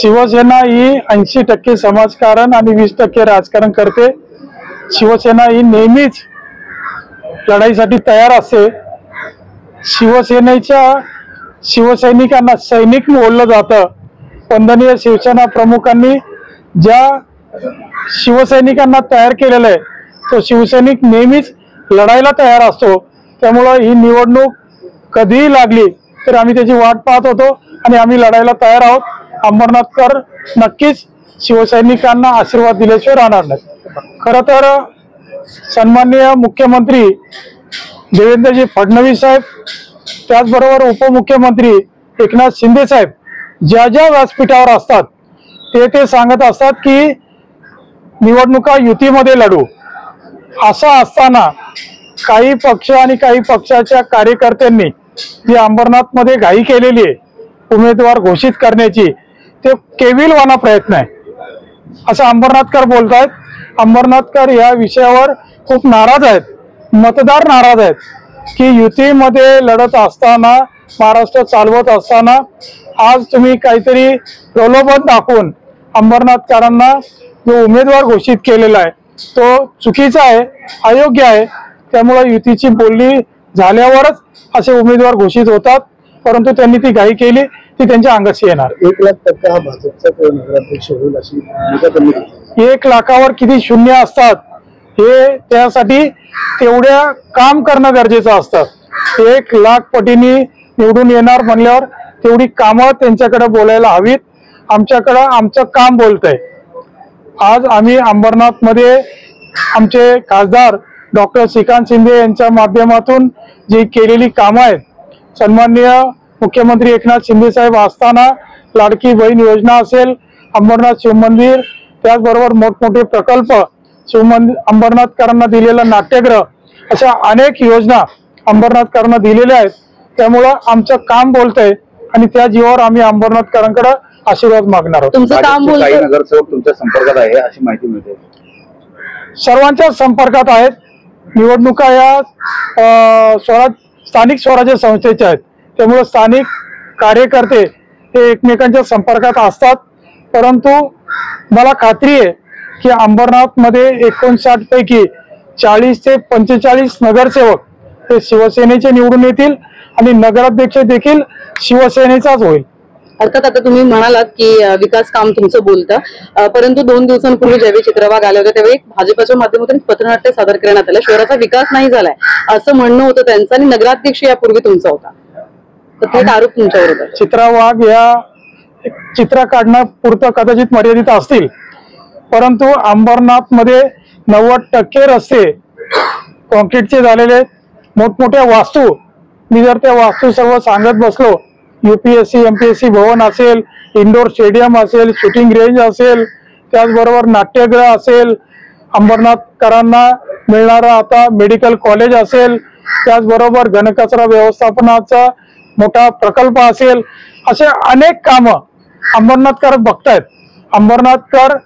शिवसेना ही 80% समाजकारण आणि 20% राजकारण करते। शिवसेना ही नेहमीच लढाईसाठी तयार असते। शिवसैनिकांना सैनिक बोललं जातं। वंदनीय शिवसेना प्रमुखांनी ज्या शिवसैनिकांना तयार केलेलं आहे तो शिवसैनिक नेहमीच लढायला तयार असतो। त्यामुळे ही निवडणूक कधीही लागली तर आम्ही त्याची वाट पाहत होतो आणि आम्ही लढायला तयार आहोत। अंबरनाथकर नक्कीच शिवसैनिकांना आशीर्वाद दिल्याशिवाय राहणार नाही। खरं तर सन्माननीय मुख्यमंत्री देवेंद्रजी फडणवीस साहेब त्याचबरोबर उपमुख्यमंत्री एकनाथ शिंदे साहेब ज्या ज्या व्यासपीठावर असतात ते सांगत असतात की निवडणुका युतीमध्ये लढू। असं असताना काही पक्ष आणि काही पक्षाच्या कार्यकर्त्यांनी जी अंबरनाथमध्ये घाई केलेली आहे उमेदवार घोषित करण्याची ते केविलवाना प्रयत्न आहे असं अंबरनाथकर बोलतायत। अंबरनाथकर या विषयावर खूप नाराज आहेत। मतदार नाराज आहेत की युतीमध्ये लढत असताना महाराष्ट्र चालवत असताना आज तुम्ही काहीतरी प्रलोभन दाखवून अंबरनाथकरांना जो उमेदवार घोषित केलेला आहे तो चुकीचा आहे, अयोग्य आहे। त्यामुळे युतीची बोलणी झाल्यावरच असे उमेदवार घोषित होतात, परंतु त्यांनी ती घाई केली ती त्यांच्या अंगाशी येणार। 1,00,000% हा भाजपचा नगराध्यक्ष होईल अशी भूमिका त्यांनी घेतली। 1 लाखावर किती शून्य असतात हे त्यासाठी तेवढ्या काम करणं गरजेचं असतं। 1 लाख पटीने निवडून येणार म्हणल्यावर तेवढी कामं त्यांच्याकडे बोलायला हवीत। आमच्याकडे आमचं काम बोलतंय। आज आम्ही अंबरनाथमध्ये आमचे खासदार डॉक्टर श्रीकांत शिंदे यांच्या माध्यमातून जी केलेली कामं आहेत, सन्माननीय मुख्यमंत्री एकनाथ शिंदे साहेब असताना लाडकी बहीण योजना असेल, अंबरनाथ शिवमंदिर, त्याचबरोबर मोठमोठे प्रकल्प, अंबरनाथकरांना दिलेलं नाट्यगृह, अशा अनेक योजना अंबरनाथकरांना दिलेल्या आहेत। त्यामुळं आमचं काम बोलतंय आणि त्या जीवावर आम्ही अंबरनाथकरांकडे आशीर्वाद मागणार आहोत। तुमचं काम बोलतंय। नगरसेवक तुमच्या संपर्कात आहे अशी माहिती मिळते। सर्वांच्याच संपर्कात आहेत। निवडणुका या स्थानिक स्वराज्य संस्थेच्या आहेत, त्यामुळे स्थानिक कार्यकर्ते हे एकमेकांच्या संपर्कात असतात। परंतु मला खात्री आहे की अंबरनाथमध्ये 59 पैकी 40 ते 45 नगरसेवक हे शिवसेनेचे निवडून येतील आणि नगराध्यक्ष देखील शिवसेनेचाच होईल। अर्थात आता तुम्ही म्हणालात की विकास काम तुमचं बोलतं, परंतु 2 दिवसांपूर्वी ज्यावेळी चित्रभाग आले होते त्यावेळी भाजपच्या माध्यमातून पथनाट्य सादर करण्यात आलं। शहराचा विकास नाही झालाय असं म्हणणं होतं त्यांचं आणि नगराध्यक्ष यापूर्वी तुमचा होता, तर थेट आरोप तुमच्यावर। चित्रभाग या चित्र काढणं पुरतं कदाचित मर्यादित असतील, परंतु अंबरनाथमध्ये 90% रस्ते कॉन्क्रीटचे झालेले, मोठमोठ्या वास्तू, मी जर त्या वास्तू सर्व सांगत बसलो, UPSC MPSC भवन असेल, इंडोर स्टेडियम असेल, शूटिंग रेंज असेल, त्याचबरोबर नाट्यगृह असेल, अंबरनाथकरांना मिळणारा आता मेडिकल कॉलेज असेल, त्याचबरोबर घनकचरा व्यवस्थापनाचा मोठा प्रकल्प असेल, असे अनेक कामं अंबरनाथकर बघतायत। अंबरनाथकर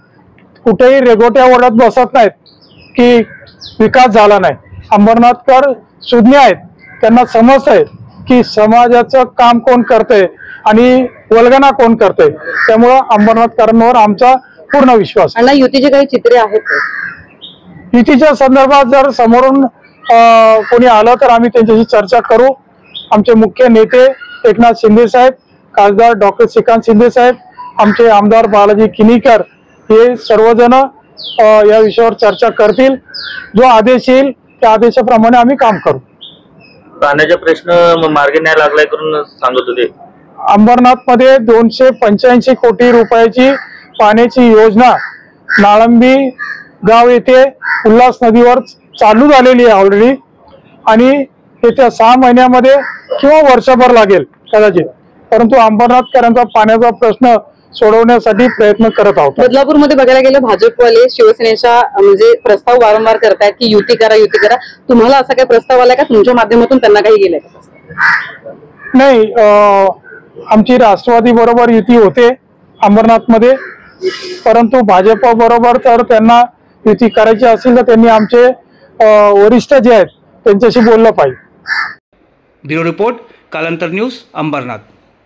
कुठेही रेगोट्या ओढत बसत नाहीत की विकास झाला नाही। अंबरनाथकर सुज्ञ आहेत, त्यांना समजतंय की समाजाचं काम कोण करतंय आणि वल्गना कोण करतंय। त्यामुळे अंबरनाथकरांवर आमचा पूर्ण विश्वास आहे। आणि युतीचे काही चित्रे आहेत, युतीच्या संदर्भात जर समोरून कोणी आलं तर आम्ही त्यांच्याशी चर्चा करू। आमचे मुख्य नेते एकनाथ शिंदे साहेब, खासदार डॉक्टर श्रीकांत शिंदे साहेब, आमचे आमदार बालाजी किनीकर हे सर्वजण या विषयावर चर्चा करतील। जो आदेश येईल त्या आदेशाप्रमाणे आम्ही काम करू। पाण्याचा प्रश्न मार्गी नाही लागलाय करून सांगत होते। अंबरनाथमध्ये 285 कोटी रुपयाची पाण्याची योजना नाळंबी गाव येथे उल्हास नदीवर चालू झालेली आहे ऑलरेडी, आणि येत्या 6 महिन्यामध्ये किंवा वर्षभर लागेल कदाचित, परंतु अंबरनाथकरांचा पाण्याचा प्रश्न सोडवण्यासाठी प्रयत्न करत आहोत। बदलापूरमध्ये बघायला गेलं भाजपवाले शिवसेनेच्या म्हणजे प्रस्ताव वारंवार करतायत की युती करा युती करा, तुम्हाला असा काही प्रस्ताव आलाय का? तुमच्या माध्यमातून त्यांना काही गेलाय का? नाही, आमची राष्ट्रवादी बरोबर युती होते अंबरनाथमध्ये, परंतु भाजप बरोबर तर त्यांना युती करायची असेल तर त्यांनी आमचे वरिष्ठ जे आहेत त्यांच्याशी बोललं पाहिजे। ब्युरो रिपोर्ट, कालांतर न्यूज, अंबरनाथ।